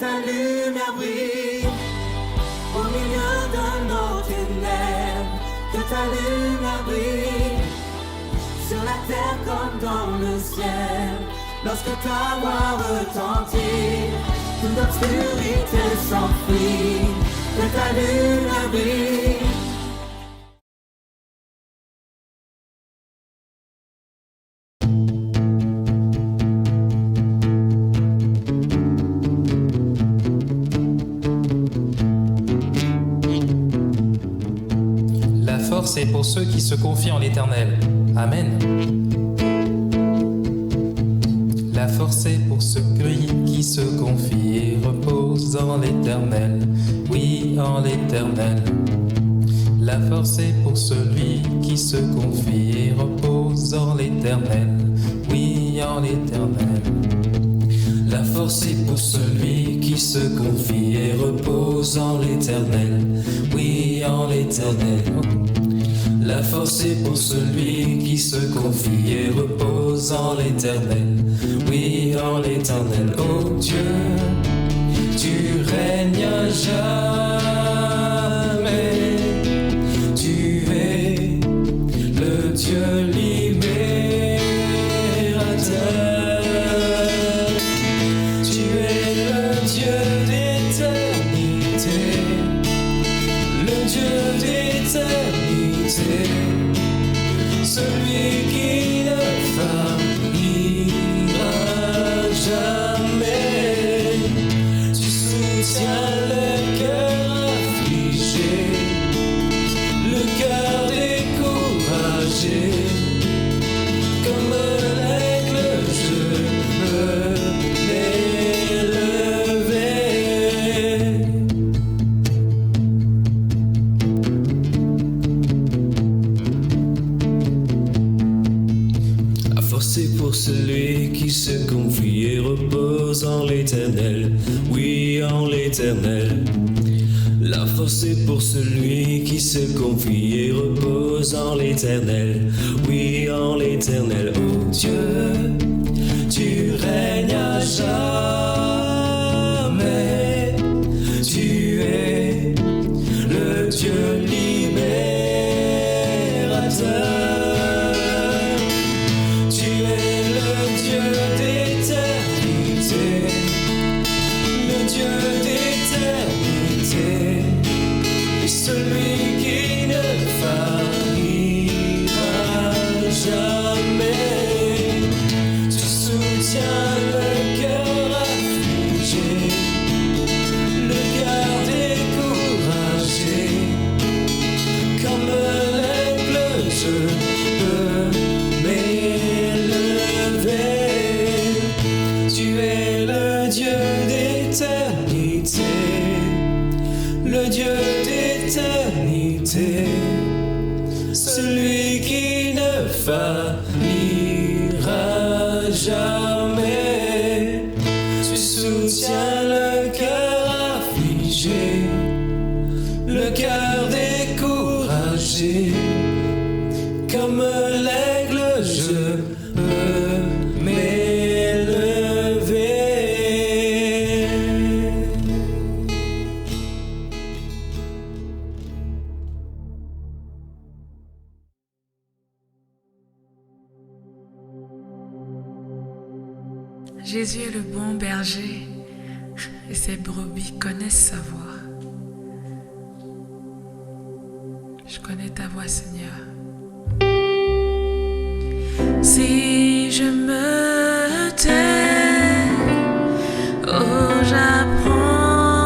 ta lumière brille au milieu de nos ténèbres, que ta lumière brille sur la terre comme dans le ciel. Lorsque ta voix retentit, toute l'obscurité s'enfuit, que ta lumière brille. La force est pour ceux qui se confient en l'Éternel. Amen. La force est pour celui qui se confie et repose en l'Éternel. Oui, en l'Éternel. La force est pour celui qui se confie et repose en l'Éternel. Oui, en l'Éternel. La force est pour celui qui se confie et repose en l'Éternel. Oui, en l'Éternel. La force est pour celui qui se confie et repose en l'Éternel. Oui, en l'Éternel. Oh Dieu, tu règnes à jamais. Tu es le Dieu libérateur. Tu es le Dieu d'éternité. Le Dieu d'éternité. Celui qui ne faillira jamais. Tu soutiens le cœur affligé, le cœur découragé. Comme l'aigle, je peux m'élever. La force est pour celui qui se confie et repose en l'Éternel. Oui, en l'Éternel. La force est pour celui qui se confie et repose en l'Éternel. Oui, en l'Éternel. Oh Dieu, tu règnes à jamais. Tu es le Dieu libérateur. Tu es le Dieu d'éternité. Le Dieu d'éternité. Et celui qui ne faillira jamais. Tu soutiens le cœur affligé, le cœur découragé. Comme l'aigle, je peux m'élever. Tu es le Dieu d'éternité, le Dieu d'éternité. Celui qui ne faillira jamais. Tu soutiens le cœur affligé, le cœur découragé. Comme l'aigle, je peux m'élever. Jésus est le bon berger et ses brebis connaissent sa voix. Je connais ta voix, Seigneur. Si je me tais, oh, j'apprendrai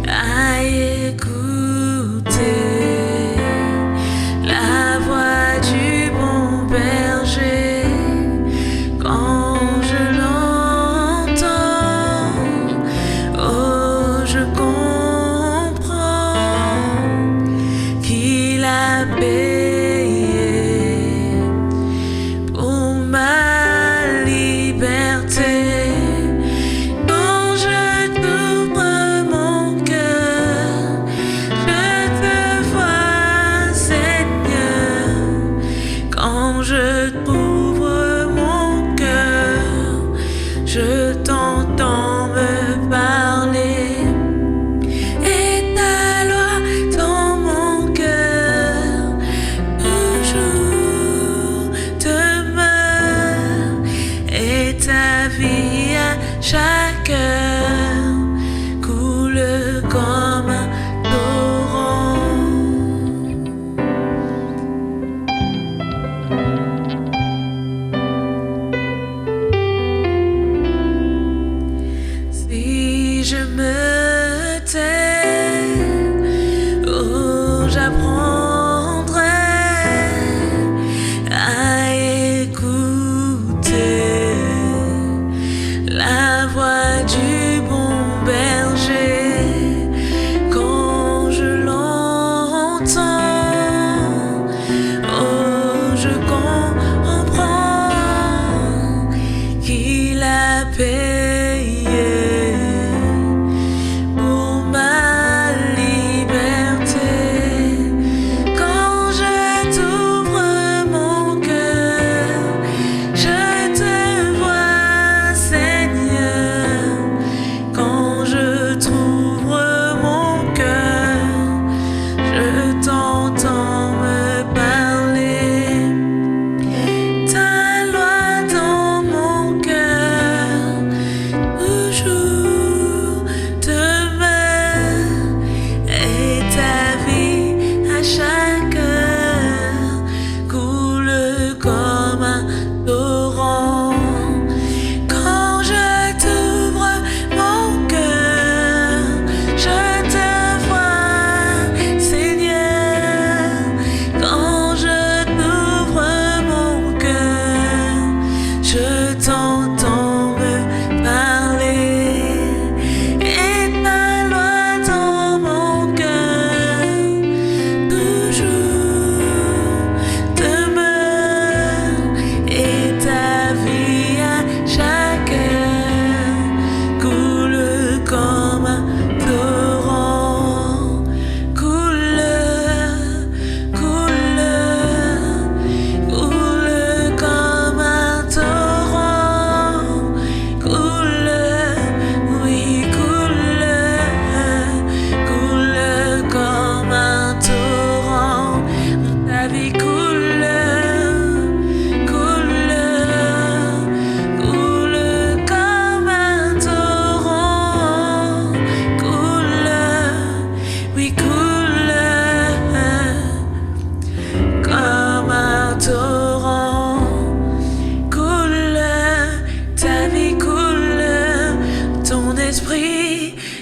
à écouter la voix du bon berger. Quand je l'entends, oh, je comprends qu'il a payé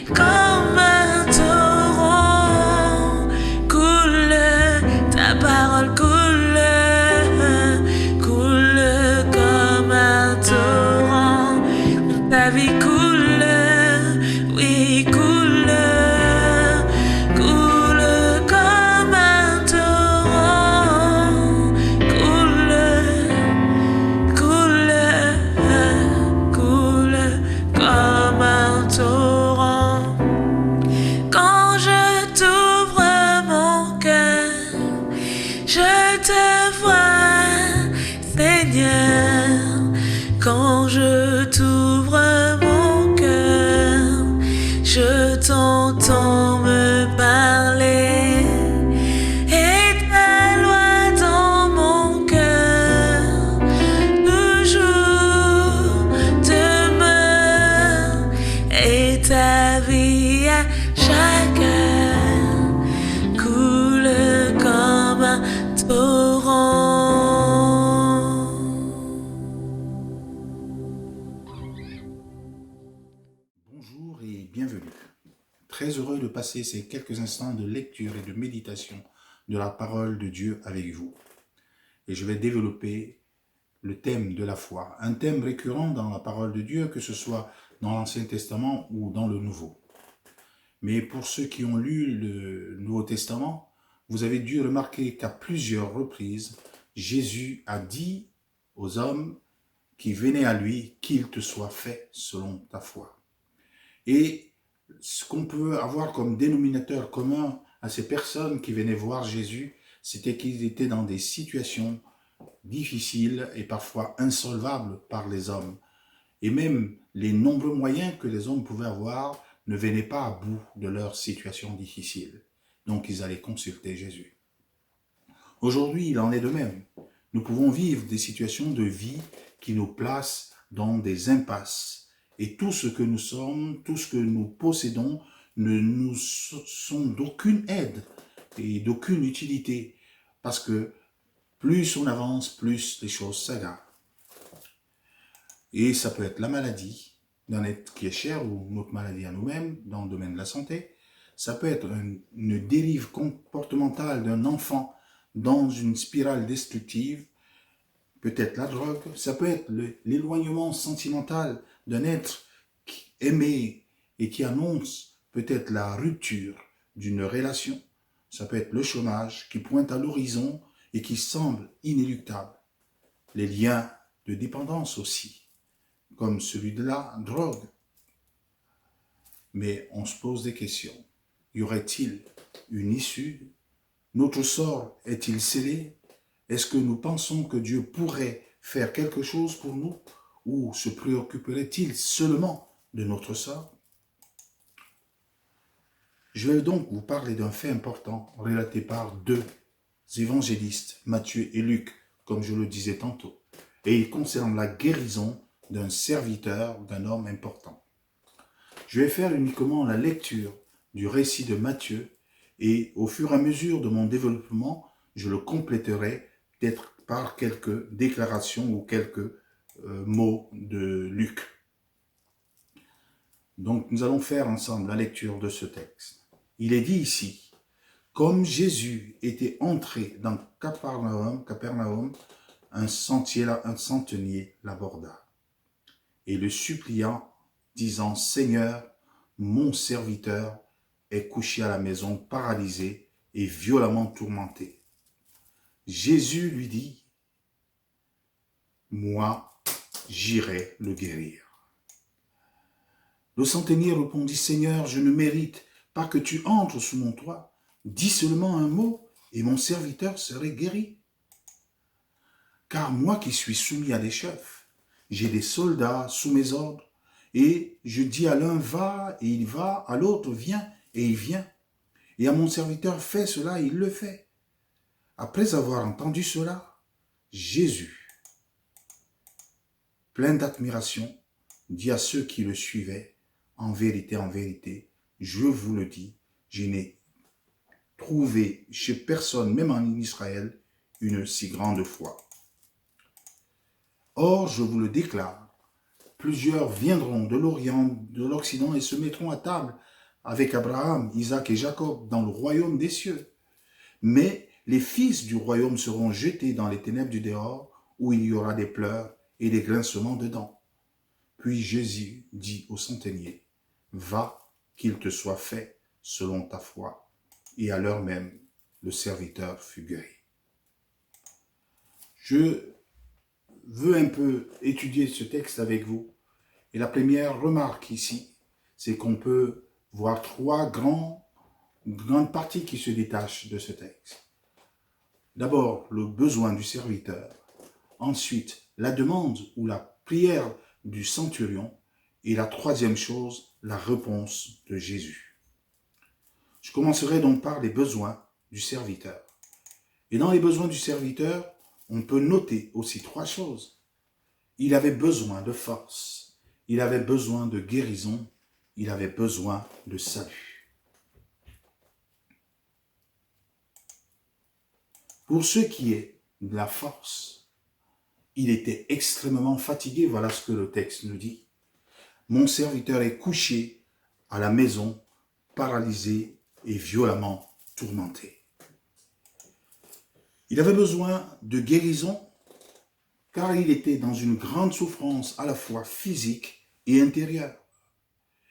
comme un torrent, coule, ta parole coule, coule comme un torrent, ta vie coule, oui coule, coule comme un torrent, coule, coule, coule comme un torrent. Quand je t'ouvre mon cœur, je te vois, Seigneur. Quand je t'ouvre mon cœur, je t'entends me parler. Et ta loi dans mon cœur toujours demeure. Et ta vie à chaque heure coule comme un torrent. Bonjour et bienvenue. Très heureux de passer ces quelques instants de lecture et de méditation de la parole de Dieu avec vous. Et je vais développer le thème de la foi, un thème récurrent dans la parole de Dieu, que ce soit dans l'Ancien Testament ou dans le Nouveau. Mais pour ceux qui ont lu le Nouveau Testament, vous avez dû remarquer qu'à plusieurs reprises, Jésus a dit aux hommes qui venaient à lui qu'il te soit fait selon ta foi. Et ce qu'on peut avoir comme dénominateur commun à ces personnes qui venaient voir Jésus, c'était qu'ils étaient dans des situations difficiles et parfois insolvables par les hommes. Et même les nombreux moyens que les hommes pouvaient avoir ne venaient pas à bout de leur situation difficile. Donc ils allaient consulter Jésus. Aujourd'hui, il en est de même. Nous pouvons vivre des situations de vie qui nous placent dans des impasses. Et tout ce que nous sommes, tout ce que nous possédons, ne nous sont d'aucune aide et d'aucune utilité. Parce que plus on avance, plus les choses s'aggravent. Et ça peut être la maladie d'un être qui est cher ou notre maladie à nous-mêmes dans le domaine de la santé. Ça peut être une dérive comportementale d'un enfant dans une spirale destructive. Peut-être la drogue. Ça peut être l'éloignement sentimental d'un être aimé et qui annonce peut-être la rupture d'une relation. Ça peut être le chômage qui pointe à l'horizon et qui semble inéluctable. Les liens de dépendance aussi, comme celui de la drogue. Mais on se pose des questions. Y aurait-il une issue? Notre sort est-il scellé? Est-ce que nous pensons que Dieu pourrait faire quelque chose pour nous? Ou se préoccuperait-il seulement de notre sort? Je vais donc vous parler d'un fait important relaté par deux évangélistes, Matthieu et Luc, comme je le disais tantôt. Et il concerne la guérison d'un serviteur, d'un homme important. Je vais faire uniquement la lecture du récit de Matthieu et au fur et à mesure de mon développement, je le compléterai peut-être par quelques déclarations ou quelques mots de Luc. Donc nous allons faire ensemble la lecture de ce texte. Il est dit ici, comme Jésus était entré dans Capernaum, un centenier l'aborda et le suppliant, disant, Seigneur, mon serviteur est couché à la maison, paralysé et violemment tourmenté. Jésus lui dit, moi, j'irai le guérir. Le centenier répondit, Seigneur, je ne mérite pas que tu entres sous mon toit. Dis seulement un mot et mon serviteur serait guéri. Car moi qui suis soumis à des chefs, j'ai des soldats sous mes ordres, et je dis à l'un va et il va, à l'autre viens et il vient, et à mon serviteur fais cela et il le fait. Après avoir entendu cela, Jésus, plein d'admiration, dit à ceux qui le suivaient, en vérité, je vous le dis, je n'ai trouvé chez personne, même en Israël, une si grande foi. Or, je vous le déclare, plusieurs viendront de l'Orient, de l'Occident et se mettront à table avec Abraham, Isaac et Jacob dans le royaume des cieux. Mais les fils du royaume seront jetés dans les ténèbres du dehors, où il y aura des pleurs et des grincements de dents. Puis Jésus dit au centenier, « Va, qu'il te soit fait selon ta foi. » Et à l'heure même, le serviteur fut guéri. Je veux un peu étudier ce texte avec vous. Et la première remarque ici, c'est qu'on peut voir trois grandes parties qui se détachent de ce texte. D'abord, le besoin du serviteur. Ensuite, la demande ou la prière du centurion. Et la troisième chose, la réponse de Jésus. Je commencerai donc par les besoins du serviteur. Et dans les besoins du serviteur, on peut noter aussi trois choses. Il avait besoin de force, il avait besoin de guérison, il avait besoin de salut. Pour ce qui est de la force, il était extrêmement fatigué, voilà ce que le texte nous dit. Mon serviteur est couché à la maison, paralysé et violemment tourmenté. Il avait besoin de guérison car il était dans une grande souffrance à la fois physique et intérieure.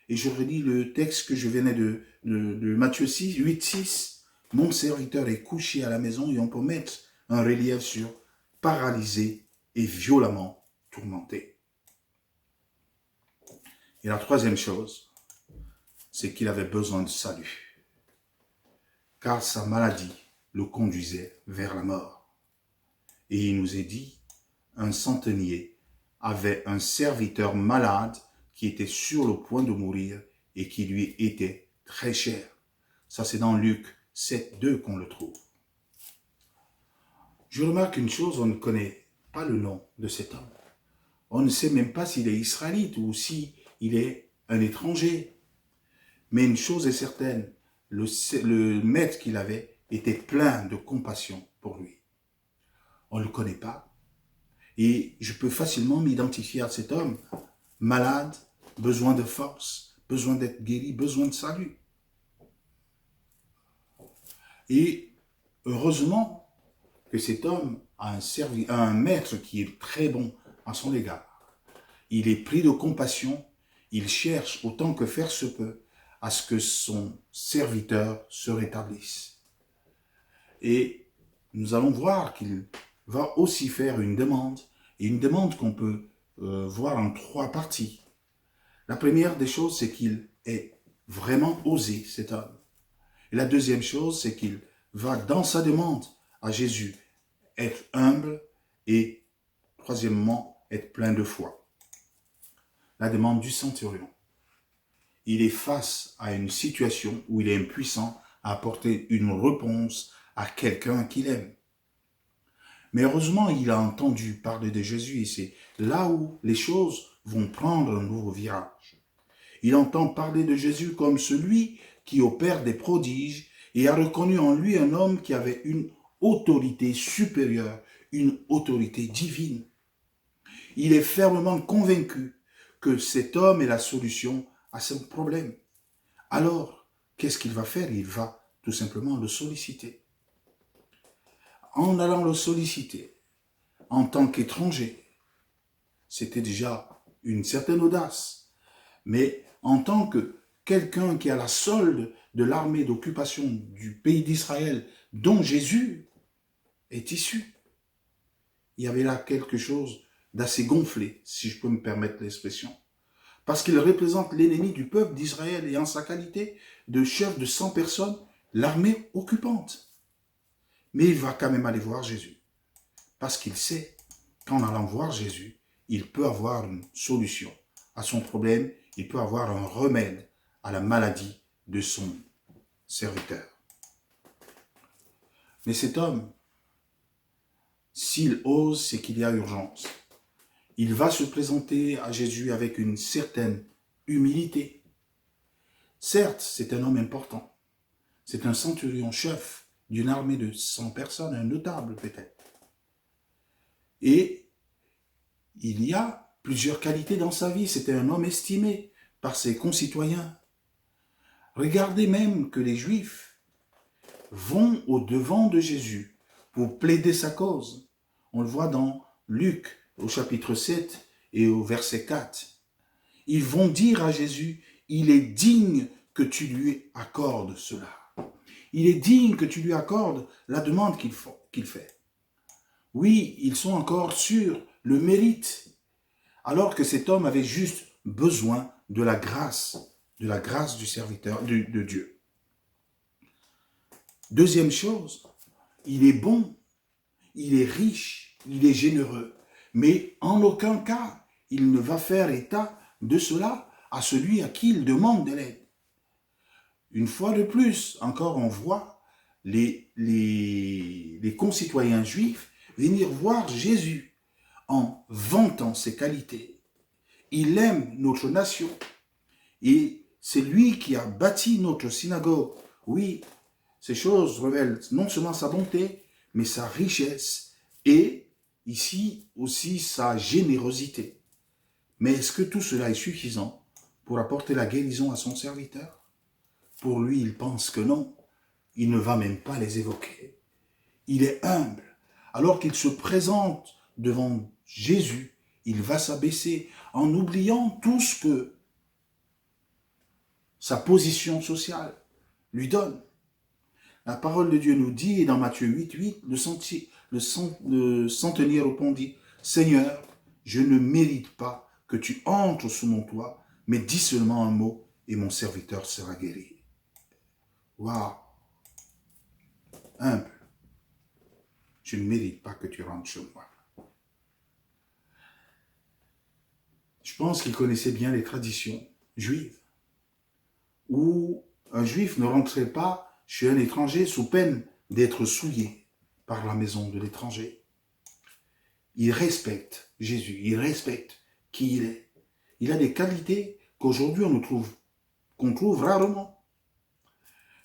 Et je relis le texte que je venais de Matthieu 6, 8, 6. Mon serviteur est couché à la maison et on peut mettre un relief sur paralysé et violemment tourmenté. Et la troisième chose, c'est qu'il avait besoin de salut, car sa maladie le conduisait vers la mort. Et il nous est dit, un centenier avait un serviteur malade qui était sur le point de mourir et qui lui était très cher. Ça, c'est dans Luc 7, 2 qu'on le trouve. Je remarque une chose, on ne connaît pas le nom de cet homme. On ne sait même pas s'il est israélite ou s'il est un étranger. Mais une chose est certaine, le maître qu'il avait était plein de compassion pour lui. On ne le connaît pas. Et je peux facilement m'identifier à cet homme, malade, besoin de force, besoin d'être guéri, besoin de salut. Et heureusement que cet homme a un maître qui est très bon à son égard. Il est pris de compassion, il cherche autant que faire se peut à ce que son serviteur se rétablisse. Et nous allons voir qu'il va aussi faire une demande, et une demande qu'on peut voir en trois parties. La première des choses, c'est qu'il est vraiment osé, cet homme. Et la deuxième chose, c'est qu'il va, dans sa demande à Jésus, être humble et, troisièmement, être plein de foi. La demande du centurion. Il est face à une situation où il est impuissant à apporter une réponse à quelqu'un qu'il aime. Mais heureusement, il a entendu parler de Jésus et c'est là où les choses vont prendre un nouveau virage. Il entend parler de Jésus comme celui qui opère des prodiges et a reconnu en lui un homme qui avait une autorité supérieure, une autorité divine. Il est fermement convaincu que cet homme est la solution à son problème. Alors, qu'est-ce qu'il va faire? Il va tout simplement le solliciter. En allant le solliciter, en tant qu'étranger, c'était déjà une certaine audace. Mais en tant que quelqu'un qui a la solde de l'armée d'occupation du pays d'Israël, dont Jésus est issu, il y avait là quelque chose d'assez gonflé, si je peux me permettre l'expression. Parce qu'il représente l'ennemi du peuple d'Israël et en sa qualité de chef de 100 personnes, l'armée occupante. Mais il va quand même aller voir Jésus. Parce qu'il sait qu'en allant voir Jésus, il peut avoir une solution à son problème, il peut avoir un remède à la maladie de son serviteur. Mais cet homme, s'il ose, c'est qu'il y a urgence. Il va se présenter à Jésus avec une certaine humilité. Certes, c'est un homme important. C'est un centurion chef d'une armée de 100 personnes, un notable peut-être. Et il y a plusieurs qualités dans sa vie. C'était un homme estimé par ses concitoyens. Regardez même que les Juifs vont au-devant de Jésus pour plaider sa cause. On le voit dans Luc au chapitre 7 et au verset 4. Ils vont dire à Jésus, il est digne que tu lui accordes cela. Il est digne que tu lui accordes la demande qu'il fait. Oui, ils sont encore sur le mérite, alors que cet homme avait juste besoin de la grâce du serviteur de Dieu. Deuxième chose, il est bon, il est riche, il est généreux, mais en aucun cas, il ne va faire état de cela à celui à qui il demande de l'aide. Une fois de plus, encore on voit les concitoyens juifs venir voir Jésus en vantant ses qualités. Il aime notre nation et c'est lui qui a bâti notre synagogue. Oui, ces choses révèlent non seulement sa bonté, mais sa richesse et ici aussi sa générosité. Mais est-ce que tout cela est suffisant pour apporter la guérison à son serviteur? Pour lui, il pense que non. Il ne va même pas les évoquer. Il est humble. Alors qu'il se présente devant Jésus, il va s'abaisser en oubliant tout ce que sa position sociale lui donne. La parole de Dieu nous dit, et dans Matthieu 8, le centenier répondit, « Seigneur, je ne mérite pas que tu entres sous mon toit, mais dis seulement un mot et mon serviteur sera guéri. » Waouh! Humble. Je ne mérite pas que tu rentres chez moi. Je pense qu'il connaissait bien les traditions juives, où un juif ne rentrait pas chez un étranger sous peine d'être souillé par la maison de l'étranger. Il respecte Jésus, il respecte qui il est. Il a des qualités qu'aujourd'hui qu'on trouve rarement.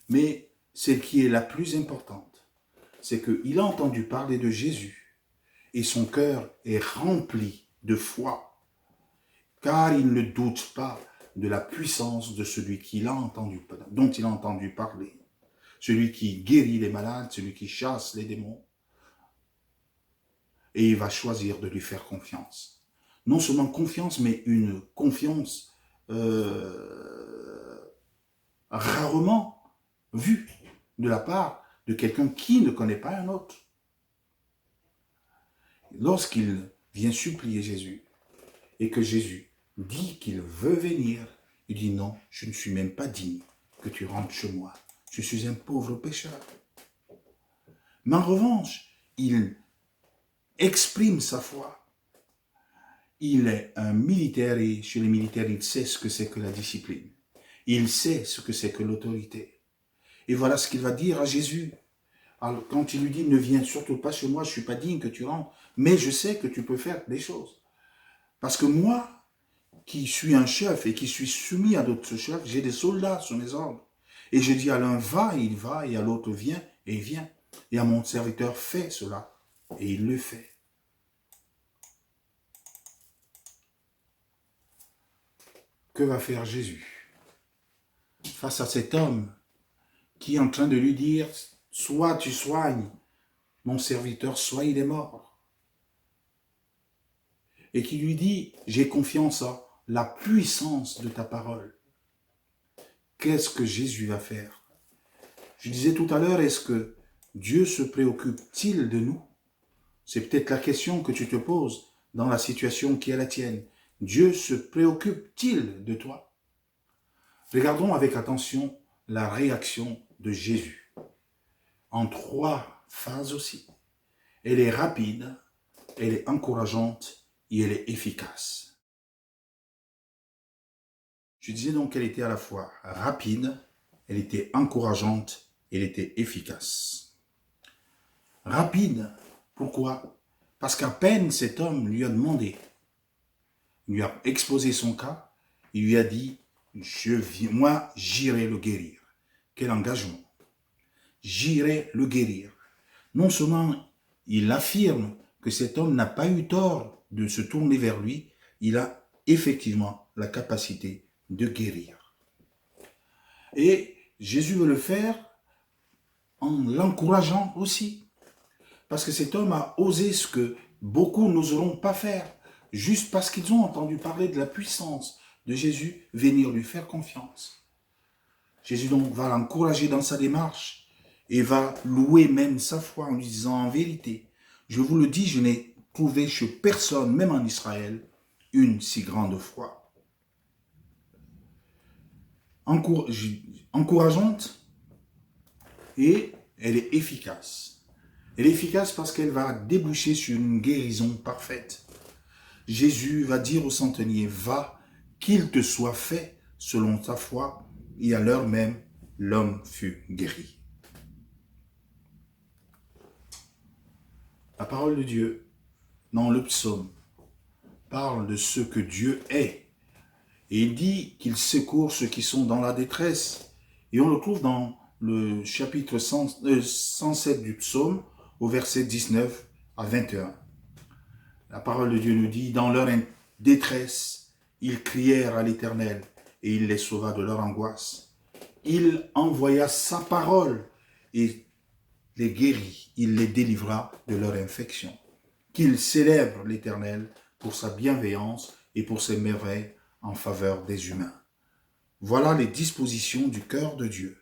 Mais celle qui est la plus importante, c'est qu'il a entendu parler de Jésus et son cœur est rempli de foi, car il ne doute pas de la puissance de celui dont il a entendu parler, celui qui guérit les malades, celui qui chasse les démons, et il va choisir de lui faire confiance. Non seulement confiance, mais une confiance rarement vue de la part de quelqu'un qui ne connaît pas un autre. Lorsqu'il vient supplier Jésus et que Jésus dit qu'il veut venir, il dit non, je ne suis même pas digne que tu rentres chez moi. Je suis un pauvre pécheur. Mais en revanche, il exprime sa foi. Il est un militaire et chez les militaires, il sait ce que c'est que la discipline. Il sait ce que c'est que l'autorité. Et voilà ce qu'il va dire à Jésus. Alors, quand il lui dit, ne viens surtout pas chez moi, je ne suis pas digne que tu rentres, mais je sais que tu peux faire des choses. Parce que moi, qui suis un chef et qui suis soumis à d'autres chefs, j'ai des soldats sous mes ordres. Et je dis à l'un, va, il va, et à l'autre, viens, et il vient. Et à mon serviteur, fais cela, et il le fait. Que va faire Jésus face à cet homme qui est en train de lui dire, soit tu soignes mon serviteur, soit il est mort. Et qui lui dit, j'ai confiance en la puissance de ta parole. Qu'est-ce que Jésus va faire? Je disais tout à l'heure, est-ce que Dieu se préoccupe-t-il de nous? C'est peut-être la question que tu te poses dans la situation qui est la tienne. Dieu se préoccupe-t-il de toi? Regardons avec attention la réaction de Jésus. En 3 phases aussi. Elle est rapide, elle est encourageante et elle est efficace. Je disais donc qu'elle était à la fois rapide, elle était encourageante, elle était efficace. Rapide, pourquoi? Parce qu'à peine cet homme lui a demandé, il lui a exposé son cas, il lui a dit, moi j'irai le guérir. Quel engagement! J'irai le guérir. Non seulement il affirme que cet homme n'a pas eu tort de se tourner vers lui, il a effectivement la capacité de guérir. Et Jésus veut le faire en l'encourageant aussi. Parce que cet homme a osé ce que beaucoup n'oseront pas faire, juste parce qu'ils ont entendu parler de la puissance de Jésus venir lui faire confiance. Jésus donc va l'encourager dans sa démarche et va louer même sa foi en lui disant en vérité, je vous le dis, je n'ai trouvé chez personne, même en Israël, une si grande foi. Encourageante et elle est efficace. Elle est efficace parce qu'elle va déboucher sur une guérison parfaite. Jésus va dire au centenier, va, qu'il te soit fait selon ta foi, et à l'heure même, l'homme fut guéri. La parole de Dieu, dans le psaume, parle de ce que Dieu est. Et il dit qu'il secourt ceux qui sont dans la détresse. Et on le trouve dans le chapitre 107 du psaume, au verset 19 à 21. La parole de Dieu nous dit, dans leur détresse, ils crièrent à l'Éternel et il les sauva de leur angoisse. Il envoya sa parole et les guérit, il les délivra de leur infection. Qu'ils célèbrent l'Éternel pour sa bienveillance et pour ses merveilles en faveur des humains. Voilà les dispositions du cœur de Dieu.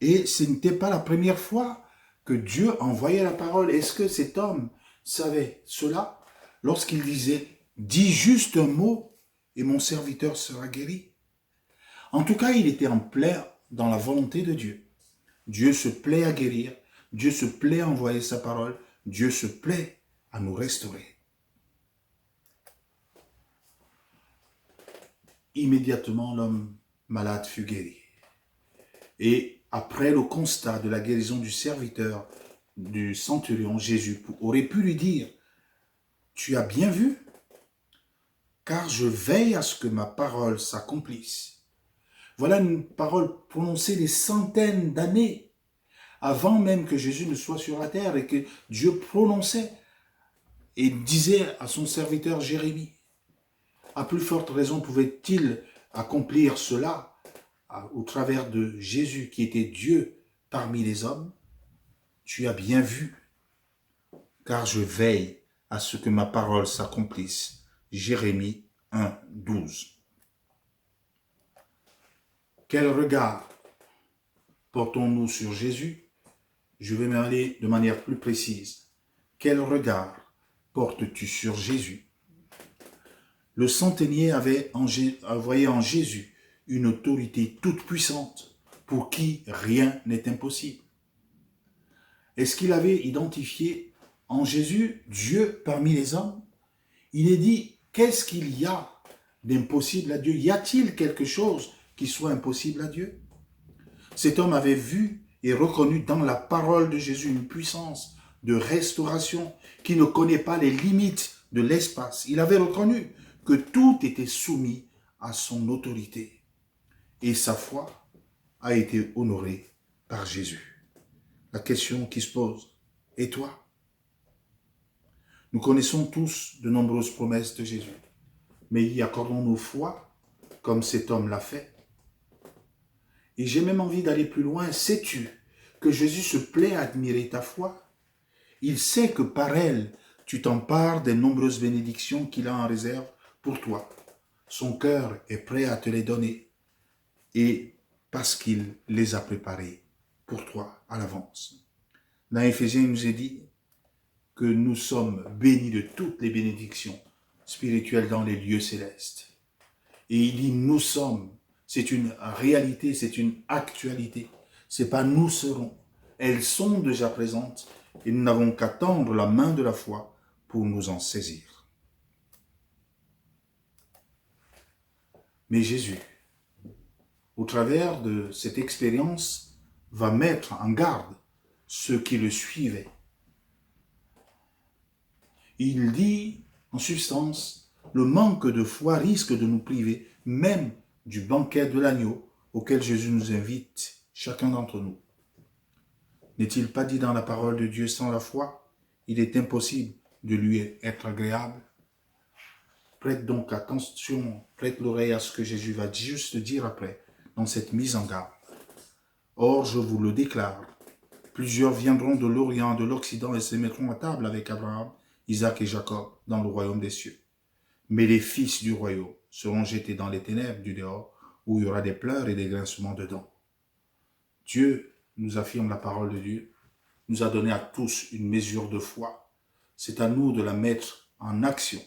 Et ce n'était pas la première fois que Dieu envoyait la parole. Est-ce que cet homme savait cela lorsqu'il disait « Dis juste un mot et mon serviteur sera guéri ». En tout cas, il était en plein dans la volonté de Dieu. Dieu se plaît à guérir, Dieu se plaît à envoyer sa parole, Dieu se plaît à nous restaurer. Immédiatement, l'homme malade fut guéri. Et après le constat de la guérison du serviteur du centurion, Jésus aurait pu lui dire, « Tu as bien vu, car je veille à ce que ma parole s'accomplisse. » Voilà une parole prononcée des centaines d'années avant même que Jésus ne soit sur la terre et que Dieu prononçait et disait à son serviteur Jérémie. À plus forte raison pouvait-il accomplir cela au travers de Jésus qui était Dieu parmi les hommes. Tu as bien vu, car je veille à ce que ma parole s'accomplisse. Jérémie 1, 12. Quel regard portons-nous sur Jésus? Je vais m'aller de manière plus précise. Quel regard portes-tu sur Jésus? Le centenier avait envoyé en Jésus une autorité toute puissante pour qui rien n'est impossible. Est-ce qu'il avait identifié en Jésus Dieu parmi les hommes? Il est dit, qu'est-ce qu'il y a d'impossible à Dieu? Y a-t-il quelque chose qui soit impossible à Dieu? Cet homme avait vu et reconnu dans la parole de Jésus une puissance de restauration qui ne connaît pas les limites de l'espace. Il avait reconnu que tout était soumis à son autorité. Et sa foi a été honorée par Jésus. La question qui se pose, et toi? Nous connaissons tous de nombreuses promesses de Jésus. Mais y accordons-nous foi comme cet homme l'a fait? Et j'ai même envie d'aller plus loin. Sais-tu que Jésus se plaît à admirer ta foi? Il sait que par elle, tu t'empares des nombreuses bénédictions qu'il a en réserve pour toi. Son cœur est prêt à te les donner. Et parce qu'il les a préparées pour toi à l'avance. Dans Éphésiens, il nous est dit que nous sommes bénis de toutes les bénédictions spirituelles dans les lieux célestes. Et il dit nous sommes. C'est une réalité, c'est une actualité. C'est pas nous serons. Elles sont déjà présentes et nous n'avons qu'à tendre la main de la foi pour nous en saisir. Mais Jésus, au travers de cette expérience, va mettre en garde ceux qui le suivaient. Il dit, en substance, le manque de foi risque de nous priver, même du banquet de l'agneau auquel Jésus nous invite, chacun d'entre nous. N'est-il pas dit dans la parole de Dieu, sans la foi, il est impossible de lui être agréable? Prête donc attention, prête l'oreille à ce que Jésus va juste dire après. dans cette mise en garde. Or, je vous le déclare, plusieurs viendront de l'Orient, de l'Occident et se mettront à table avec Abraham, Isaac et Jacob dans le royaume des cieux. Mais les fils du royaume seront jetés dans les ténèbres du dehors, où il y aura des pleurs et des grincements de dents. Dieu nous affirme la parole de Dieu, nous a donné à tous une mesure de foi. C'est à nous de la mettre en action,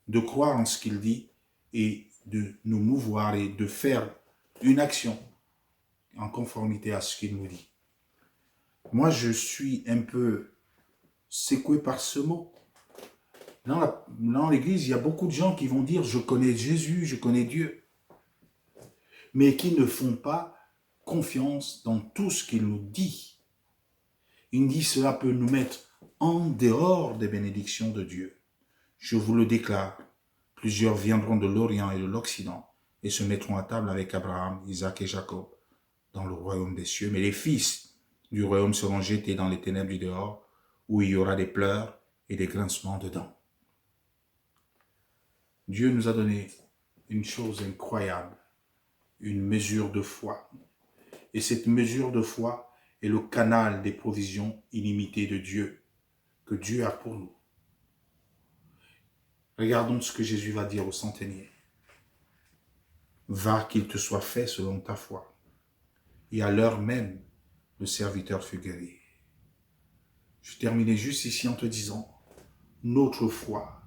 de croire en ce qu'il dit et de nous mouvoir et de faire une action en conformité à ce qu'il nous dit. Moi, je suis un peu secoué par ce mot. Dans l'église, il y a beaucoup de gens qui vont dire « je connais Jésus, je connais Dieu », mais qui ne font pas confiance dans tout ce qu'il nous dit. Il nous dit « cela peut nous mettre en dehors des bénédictions de Dieu ». Je vous le déclare, plusieurs viendront de l'Orient et de l'Occident et se mettront à table avec Abraham, Isaac et Jacob dans le royaume des cieux, mais les fils du royaume seront jetés dans les ténèbres du dehors, où il y aura des pleurs et des grincements de dents. Dieu nous a donné une chose incroyable, une mesure de foi. Et cette mesure de foi est le canal des provisions illimitées de Dieu, que Dieu a pour nous. Regardons ce que Jésus va dire au centenier. Va, qu'il te soit fait selon ta foi. Et à l'heure même, le serviteur fut guéri. Je terminais juste ici en te disant, notre foi,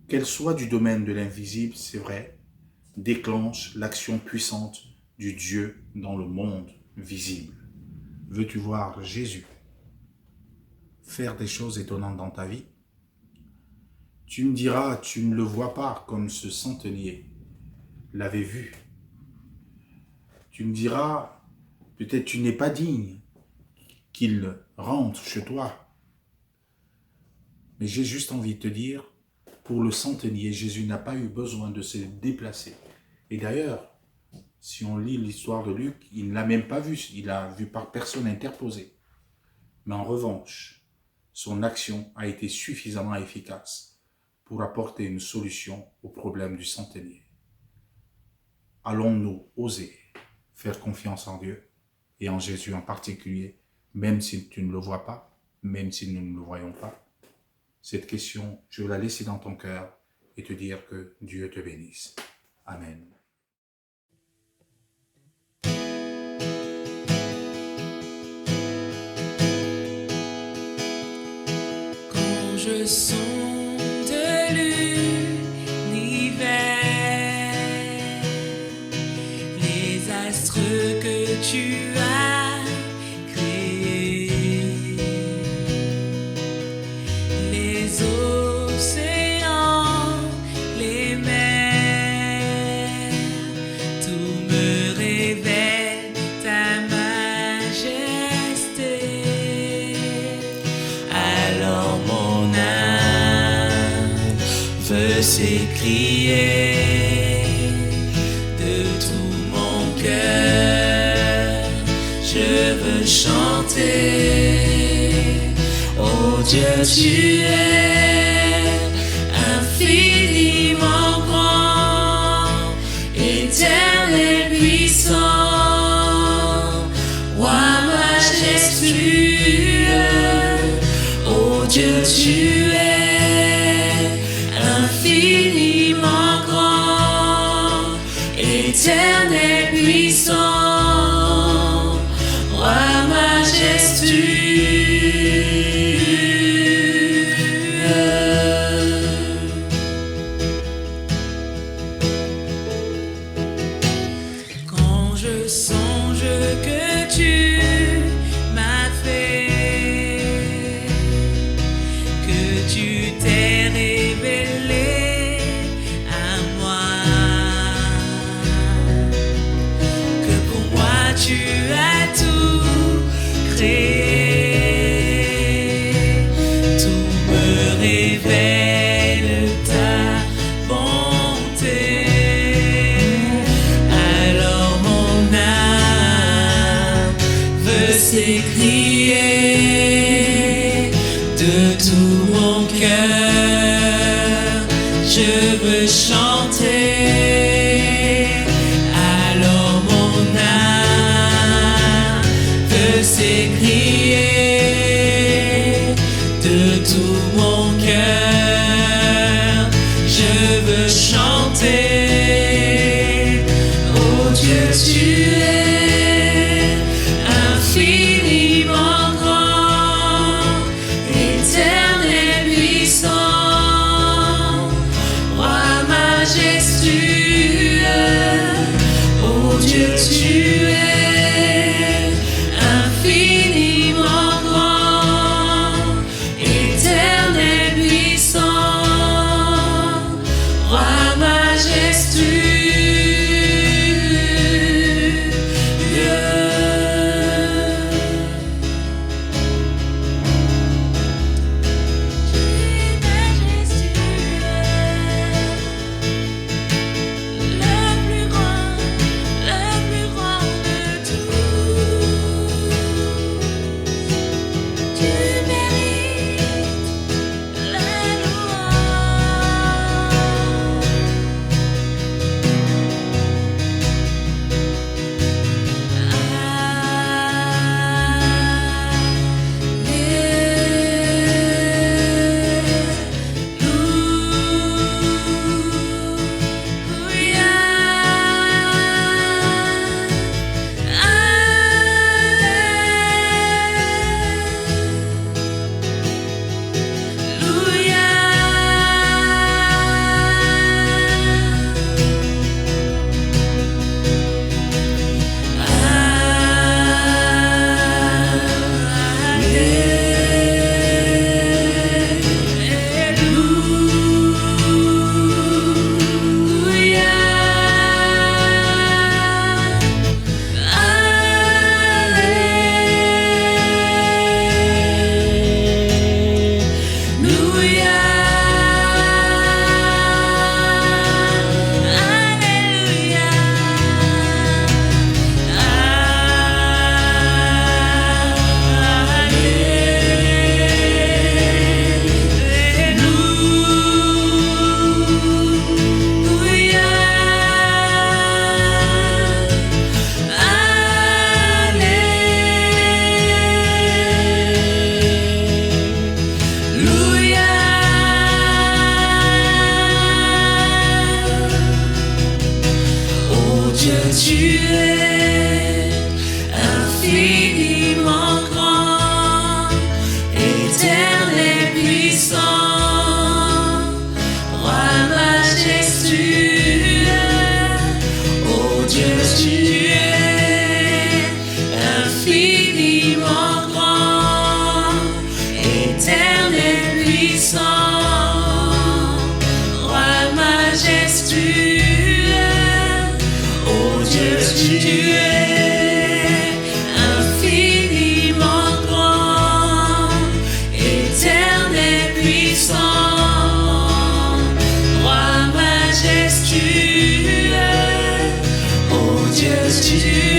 qu'elle soit du domaine de l'invisible, c'est vrai, déclenche l'action puissante du Dieu dans le monde visible. Veux-tu voir Jésus faire des choses étonnantes dans ta vie? Tu me diras, tu ne le vois pas comme ce centenier l'avait vu. Tu me diras, peut-être tu n'es pas digne qu'il rentre chez toi. Mais j'ai juste envie de te dire, pour le centenier, Jésus n'a pas eu besoin de se déplacer. Et d'ailleurs, si on lit l'histoire de Luc, il ne l'a même pas vu, il l'a vu par personne interposée. Mais en revanche, son action a été suffisamment efficace pour apporter une solution au problème du centenier. Allons-nous oser faire confiance en Dieu et en Jésus en particulier, même si tu ne le vois pas, même si nous ne le voyons pas? Cette question, je vais la laisser dans ton cœur et te dire que Dieu te bénisse. Amen. Quand je sonde l'univers, les astres que tu as créés, les océans, les mers, tout me révèle ta majesté. Alors mon âme veut s'écrier de tout mon cœur, je veux chanter. Oh Dieu, tu es infiniment grand, éternel puissant, roi majestueux. Oh Dieu, tu es infiniment grand, éternel puissant, roi majestueux. Quand je songe que tu m'as fait, que tu t'es révélé à moi, que pour moi tu as tout créé, tout me révèle ta bonté. Alors mon âme veut s'écrier de tout mon cœur, je veux chanter. Alors Dieu, tu es infiniment grand, éternel puissant, roi majestueux. Oh Dieu, tu es infiniment grand, éternel puissant, roi majestueux. Dieu, tu es infiniment grand, éternel puissant, roi majestueux. Oh Dieu, tu es infiniment grand, éternel puissant, roi majestueux. Dieu, tu es infiniment grand, éternel puissant, roi majestueux. Oh Dieu, tu es